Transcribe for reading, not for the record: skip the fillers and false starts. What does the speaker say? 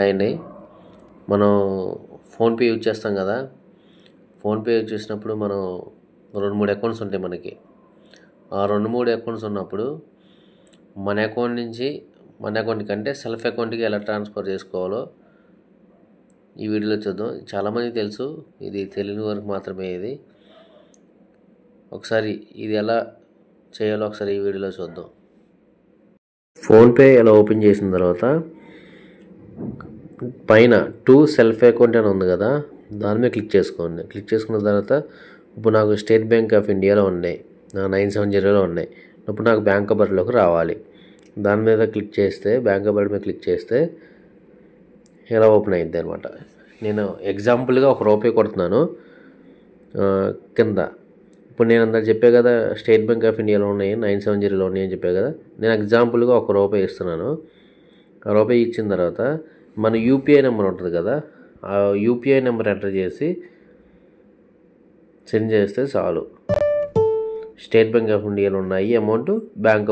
అండి మనం PhonePe use చేస్తాం కదా. ఫోన్పే యూజ్ చేసినప్పుడు మనం 2-3 అకౌంట్స్ ఉంటాయి మనకి. ఆ 2-3 అకౌంట్స్ ఉన్నప్పుడు మన అకౌంట్ నుంచి మన అకౌంట్ కంటే సెల్ఫ్ అకౌంట్కి ఎలా ట్రాన్స్ఫర్ చేసుకోవాలో ఈ వీడియోలో చూద్దాం. చాలామందికి తెలుసు, ఇది తెలియని వరకు మాత్రమే. ఒకసారి ఇది ఎలా చేయాలో ఒకసారి ఈ వీడియోలో చూద్దాం. ఫోన్పే ఎలా ఓపెన్ చేసిన తర్వాత పైన సెల్ఫ్ అకౌంట్ అని ఉంది కదా, దాని మీద క్లిక్ చేసుకోండి. క్లిక్ చేసుకున్న తర్వాత ఇప్పుడు నాకు స్టేట్ బ్యాంక్ ఆఫ్ ఇండియాలో ఉన్నాయి, 970లో ఉన్నాయి. ఇప్పుడు నాకు బ్యాంక్ ఆఫ్ బరోడాలోకి రావాలి. దాని మీద క్లిక్ చేస్తే, బ్యాంక్ ఆఫ్ బరోడా మీద క్లిక్ చేస్తే ఇలా ఓపెన్ అయ్యిద్ది అనమాట. నేను ఎగ్జాంపుల్గా ₹1 కొడుతున్నాను కింద. ఇప్పుడు నేను అందరు చెప్పే కదా, స్టేట్ బ్యాంక్ ఆఫ్ ఇండియాలో ఉన్నాయి, 970లో ఉన్నాయి అని చెప్పే కదా. నేను ఎగ్జాంపుల్గా ₹1 ఇస్తున్నాను. ఆ రూపాయి ఇచ్చిన తర్వాత మన యూపీఐ నెంబర్ ఉంటుంది కదా, ఆ యూపీఐ నెంబర్ ఎంటర్ చేసి సెండ్ చేస్తే చాలు. స్టేట్ బ్యాంక్ ఆఫ్ ఇండియాలో ఉన్నాయి అమౌంట్ బ్యాంక్